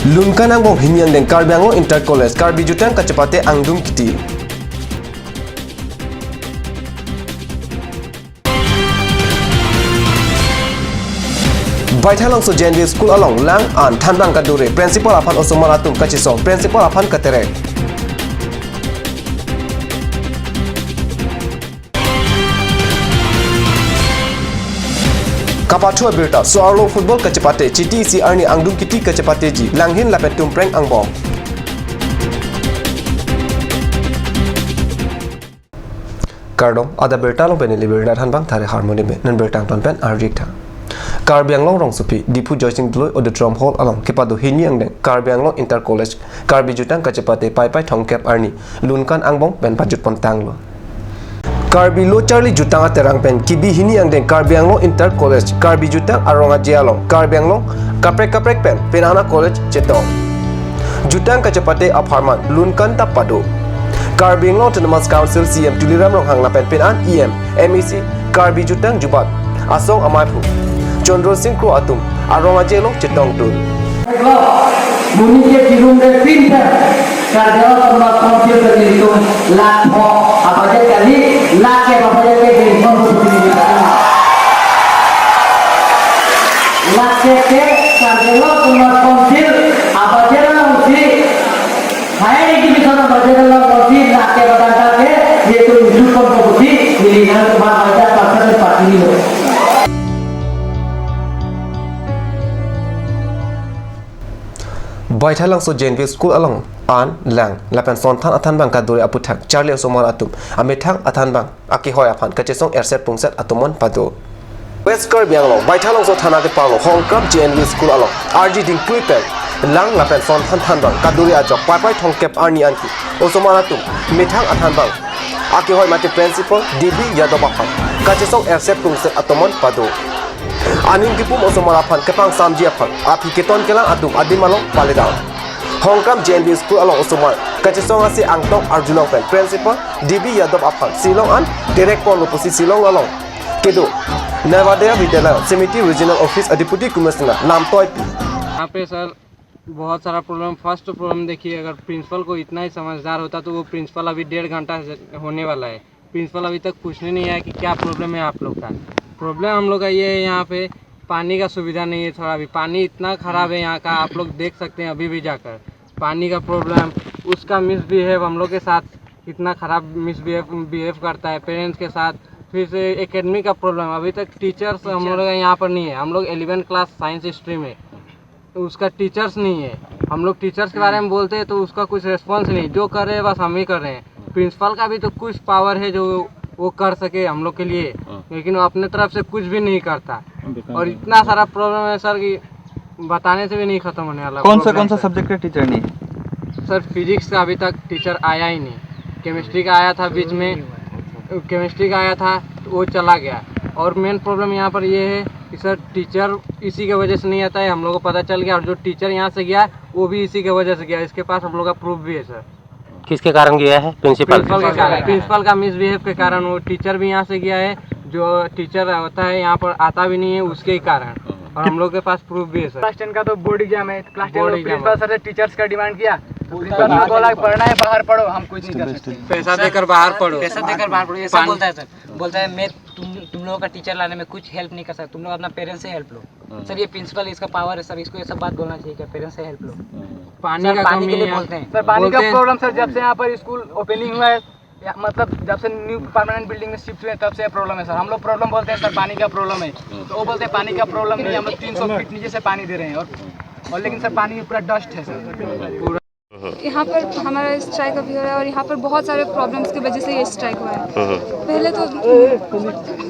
Lunkan ang bong hiniang den Karbiango Inter College Karbijutang kacepate angdum kiti. Baithalong so JNV School along lang an thanbang kadure principal apan osomaratum kachisong principal apan katere. Kapachua birta so arlo football kacepate citi si arni angdum kiti kacepate ji langhin lapetum preng angbong. Kardom ada birta long penili birta thanbang thare harmony be nan birtang ton pen arjik tha. Karbiang long supi dipu joising dloi auditorium hall along kepadu hini angdeng Karbiang long Inter College Karbijutang kacepate pai thongkep arni lunkan angbong pen pajut pontang lo. Karbi lo Charlie jutang aterang pen kibi hini angdeng Karbiang long Inter College Karbijutang aronga jialong Karbiang long kaprek pen penana college chetong. Jutang kacepate apartment lunkan tapado. Karbiang long Autonomous Council CM tuliram long hangla pen penan EM MEC Karbijutang jubat asong amaipu Chandra Singh Kro atum aronga jelong chetong tun. Bunyi ke tirung de pintar karena tempat komputer dari itu lapho apa aja kali lake apa aja ke handphone seperti ini lake ke karena tempat komputer apa aja lah usi hai ini bisa apa aja lah usi lake batang ke yaitu hidup komputer pilihan tempat aja pasal seperti ini. Baithalang so JNV School along an lang lapan son than athan bang kadure aputhak Charlie Osomar atum amethang athan bang aki hoy aphan kachesong erset pungset atumon pado West Karbiang long Baithalang so thana ke palo Hongkong JNV School along RG ding kuipen lang lapan son than bang kadure ajok pai thongkep arni anki Osomar atum methang athan bang aki hoy mate principal DB Yadobaphan kachesong erset pungset atumon pado Anim kipum osomar aphan kepang samji aphan api keton kelang atum adimalong palidang Hongkong JNV School along osomar kachesong asi angtong arjulong pen principal DB Yadov aphan silong an director loposi silong along kedo Navadaya Vidyalaya Semithi Regional Office Deputy Commissioner नाम तो यहाँ पे sir बहुत सारा problem first problem देखिए अगर principal को इतना ही समझदार होता तो वो प्रिंसिपल अभी 1.5 घंटा होने वाला है प्रिंसिपल अभी तक पूछने नहीं आया कि क्या प्रॉब्लम है आप लोग का प्रॉब्लम हम लोग का ये है यहाँ पे पानी का सुविधा नहीं है थोड़ा भी पानी इतना ख़राब है यहाँ का आप लोग देख सकते हैं अभी भी जाकर पानी का प्रॉब्लम उसका मिसबिहेव हम लोग के साथ इतना ख़राब मिसबिहेव करता है पेरेंट्स के साथ फिर से एकेडमी का प्रॉब्लम अभी तक टीचर्स हम लोग यहाँ पर नहीं है हम लोग 11 क्लास साइंस स्ट्रीम है उसका टीचर्स नहीं है हम लोग टीचर्स के बारे में बोलते हैं तो उसका कुछ रिस्पॉन्स नहीं जो कर रहे हैं बस हम ही कर रहे हैं प्रिंसिपल का भी तो कुछ पावर है जो वो कर सके हम लोग के लिए लेकिन वो अपने तरफ से कुछ भी नहीं करता और इतना सारा प्रॉब्लम है सर कि बताने से भी नहीं खत्म होने वाला कौन सा सब्जेक्ट का टीचर नहीं है सर फिजिक्स का अभी तक टीचर आया ही नहीं केमिस्ट्री का आया था बीच में केमिस्ट्री का आया था तो वो चला गया और मेन प्रॉब्लम यहाँ पर ये है कि सर टीचर इसी की वजह से नहीं आता है हम लोग को पता चल गया और जो टीचर यहाँ से गया वो भी इसी की वजह से गया इसके पास हम लोग का प्रूफ भी है सर किसके कारण गया है प्रिंसिपल का मिसबिहेव के कारण वो टीचर भी यहाँ से गया है जो टीचर होता है यहाँ पर आता भी नहीं है उसके ही कारण और हम लोग के पास प्रूफ भी है सर क्लास 10 का तो बोर्ड एग्जाम है क्लास 10 में प्रिंसिपल सर से टीचर्स का डिमांड किया तो प्रिंसिपल ने बोला पढ़ना है बाहर पढ़ो हम कुछ नहीं कर सकते पैसा देकर बाहर पढ़ो ऐसा बोलता है सर बोलता है मैं तुम लोगों का टीचर लाने में कुछ हेल्प नहीं कर सकता तुम लोग अपना पेरेंट्स से हेल्प लो सर ये प्रिंसिपल इसका पावर है सर इसको ये सब बात बोलना चाहिए कि पेरेंट्स से हेल्प लो पानी का पानी के लिए बोलते हैं सर पानी का प्रॉब्लम सर जब से यहाँ पर स्कूल ओपनिंग हुआ है मतलब जब से न्यू परमानेंट बिल्डिंग में शिफ्ट हुए तब से प्रॉब्लम है सर हम लोग प्रॉब्लम बोलते हैं सर पानी का प्रॉब्लम है तो वो बोलते हैं पानी का प्रॉब्लम नहीं हम लोग 300 फीट नीचे से पानी दे रहे हैं और लेकिन सर पानी में पूरा डस्ट है सर यहाँ पर हमारा स्ट्राइक अभी हो रहा है और यहाँ पर बहुत सारे प्रॉब्लम्स की वजह से ये स्ट्राइक हुआ है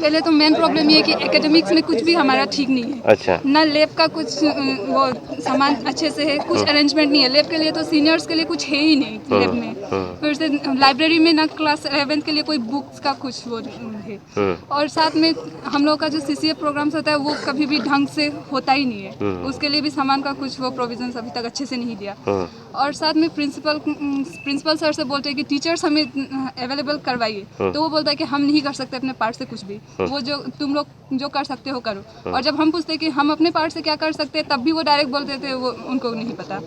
पहले तो मेन प्रॉब्लम ये है कि एकेडमिक्स में कुछ भी हमारा ठीक नहीं है अच्छा न लैब का कुछ वो सामान अच्छे से है कुछ अरेंजमेंट नहीं है लैब के लिए तो सीनियर्स के लिए कुछ है ही नहीं लैब में फिर से लाइब्रेरी में ना क्लास 11 के लिए कोई बुक्स का कुछ वो है, और साथ में हम लोग का जो CCA प्रोग्राम्स होता है वो कभी भी ढंग से होता ही नहीं है, उसके लिए भी सामान का कुछ वो प्रोविजन अभी तक अच्छे से नहीं दिया। और साथ में प्रिंसिपल सर से बोलते हैं कि टीचर्स हमें अवेलेबल करवाइए, तो वो बोलता है कि हम नहीं कर सकते अपने पार्ट से कुछ भी, वो जो तुम लोग जो कर सकते हो करो। और जब हम पूछते हैं कि हम अपने पार्ट से क्या कर सकते हैं, तब भी वो डायरेक्ट बोलते थे वो उनको नहीं पता।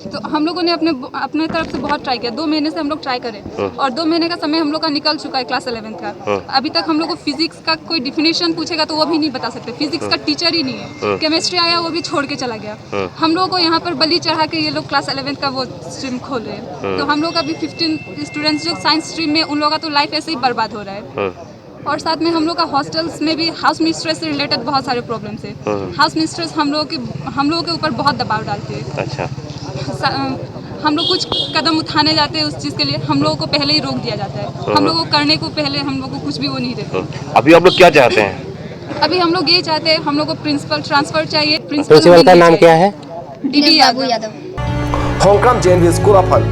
तो हम लोगों ने अपने तरफ से बहुत ट्राई किया, 2 महीने से हम लोग ट्राई करें, और 2 महीने का समय हम लोग का निकल चुका है क्लास 11 का। अभी तक हम लोग को फिजिक्स का कोई डिफिनेशन पूछेगा तो वो भी नहीं बता सकते, फिजिक्स का टीचर ही नहीं है। केमिस्ट्री आया वो भी छोड़ के चला गया। हम लोगों को यहाँ पर बलि चढ़ा के ये लोग क्लास 11 का वो स्ट्रीम खोल रहे हैं। तो हम लोग अभी 15 स्टूडेंट्स जो साइंस स्ट्रीम में, उन लोगों का तो लाइफ ऐसे ही बर्बाद हो रहा है। और साथ में हम लोग का हॉस्टल्स में भी हाउस मिस्ट्रेस से रिलेटेड बहुत सारे प्रॉब्लम्स है। हाउस मिस्ट्रेस हम लोगों के ऊपर बहुत दबाव डालते हैं। अच्छा, हम लोग कुछ कदम उठाने जाते हैं उस चीज़ के लिए, हम लोगों को पहले ही रोक दिया जाता है। हम लोगों को करने को पहले हम लोग को कुछ भी वो नहीं देते। अभी आप लोग क्या चाहते हैं? अभी हम लोग ये चाहते हैं, हम लोग को प्रिंसिपल ट्रांसफर चाहिए। प्रिंसिपल का नाम क्या है? DD यादव। होंग्राम JNV स्कूल अफल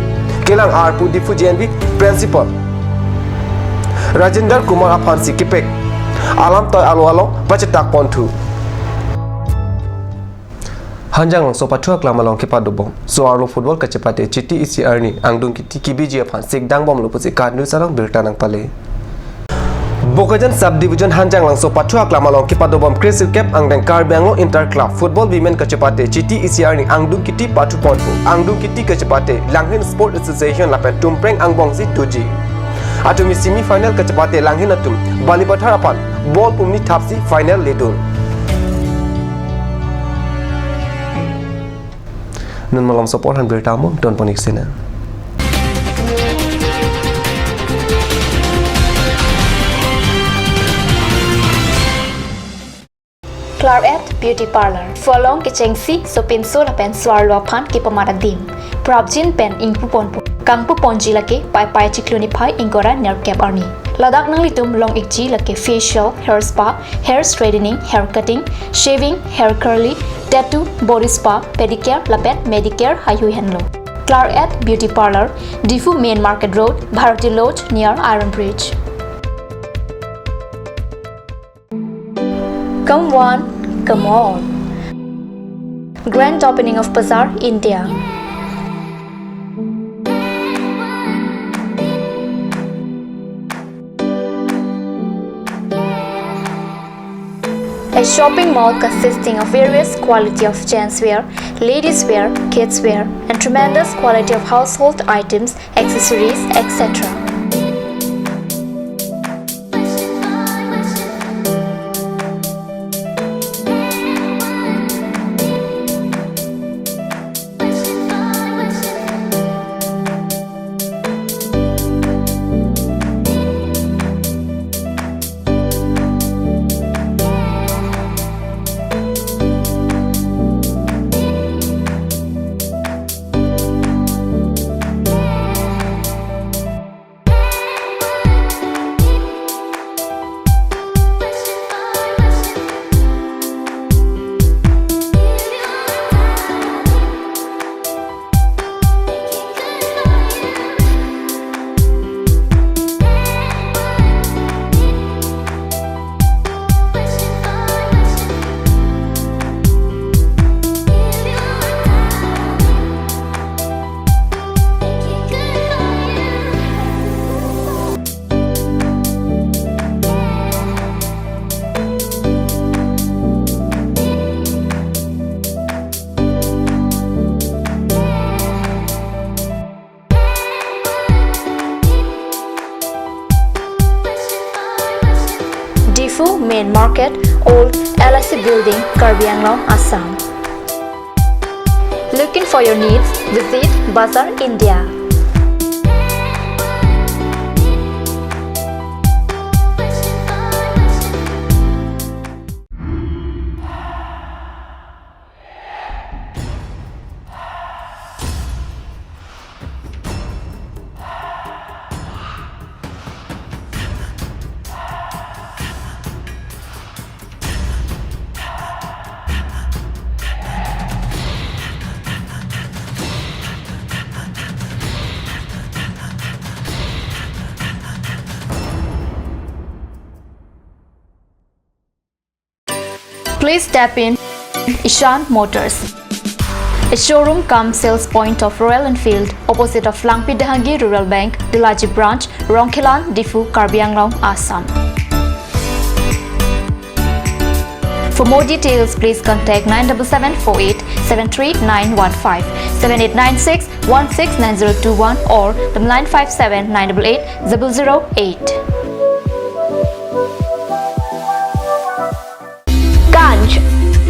केलांग आरपू डिफू JNV प्रिंसिपल राजेंद्र कुमार अफान सिकिपेक आलाम तय आलो आलो पचताक पोंथु Hanjang so patua klamalong kipadubong so arlo football kacepate chiti isi arni angdung kiti kibiji afan sikdang bom lupusi kadnu sarang birtanang pale Bokajan subdivision Hanjang lang so patua klamalong kipadubong crisil cap angdang Karbianglo inter club football women kacepate chiti isi arni angdung kiti patu pontu angdung kiti kacepate Langhin Sport Association lapen tumpreng angbong si tuji atumi semi final kacepate Langhin atum balibathar apan ball pumni thapsi final ledun nun malam support han bertamu don ponik sina Claret Beauty Parlor Folong ke chengsi so pinso la pen swarlo phan ke pamara dim Probjin pen ingpu ponpu kangpu ponji lake pai pai chikluni phai ingora ner cap arni Ladak nang litum long ikji lake facial, hair spa, hair straightening, hair cutting, shaving, hair curly, tattoo, body spa, pedicure, lapet, medicare, hayu henlo. Claret Beauty Parlor, Difu Main Market Road, Bharati Lodge near Iron Bridge. Come one, come on. Grand opening of Bazaar, India. A shopping mall consisting of various quality of gents wear, ladies wear, kids wear, and tremendous quality of household items, accessories, etc. Main Market, Old LIC Building, Karbianglo, Assam. Looking for your needs? Visit Bazaar, India. Please step in Ishan Motors, a showroom cum sales point of Royal Enfield, opposite of Langpi Dahangi Rural Bank, Dilaji Branch, Rongkhelan, Difu, Karbi Anglong, Assam. For more details, please contact 97748 73915, 7896 169021 or 957 988 008. Ganj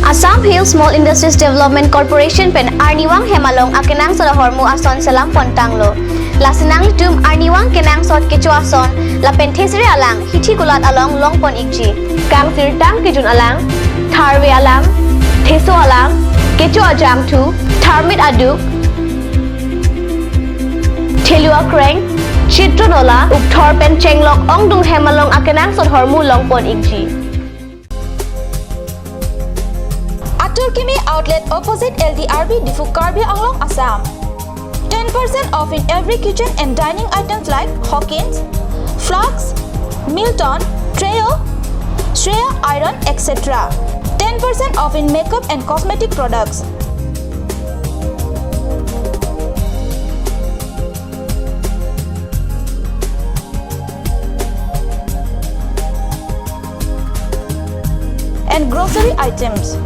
Assam Hill Small Industries Development Corporation pen Arniwang Hemalong akenang sa hormu ason salam pontanglo. Lasinang tum Arniwang kenang sot kecho ason la penthesre alang hithi gulat along longpon ikji. Kang sirtang kijun alang Tharwe alang Theso alang kecho ajam tu Tharmit aduk Thelua kreng Chitronola ukthor pen chenglok ongdung Hemalong akenang sot hormu longpon ikji. Turkimi outlet opposite LDRB Difu Karbi Anglong Assam. 10% off in every kitchen and dining items like Hawkins, Flax, Milton, Trail, Shreya Iron, etc. 10% off in makeup and cosmetic products. And grocery items.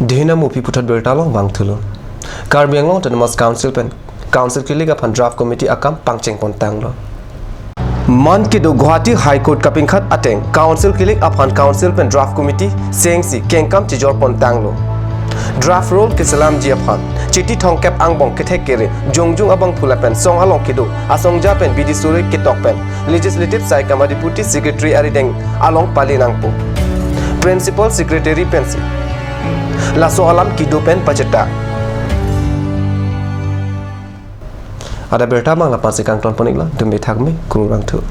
Dihina mupi putat bertalong bang thulun. Karbi Anglong Autonomous Council pen Council kilig apan draft committee akam pangcheng pontang lo. Man kido Guwahati High Court kaping khat ateng Council kilig apan Council pen draft committee sengsi kengkam tijor pontang lo. Draft roll kisalam ji apan chiti thongkep angbong kethek kere jongjung abang phula pen song along kido asongja pen bidi sure kitok pen legislative sai kama deputy secretary arideng along palinangpo principal secretary pensi Laso alam kido pen paceta. Ada berita bang lapan sekang tuan poniklah demi thagme kurang tu.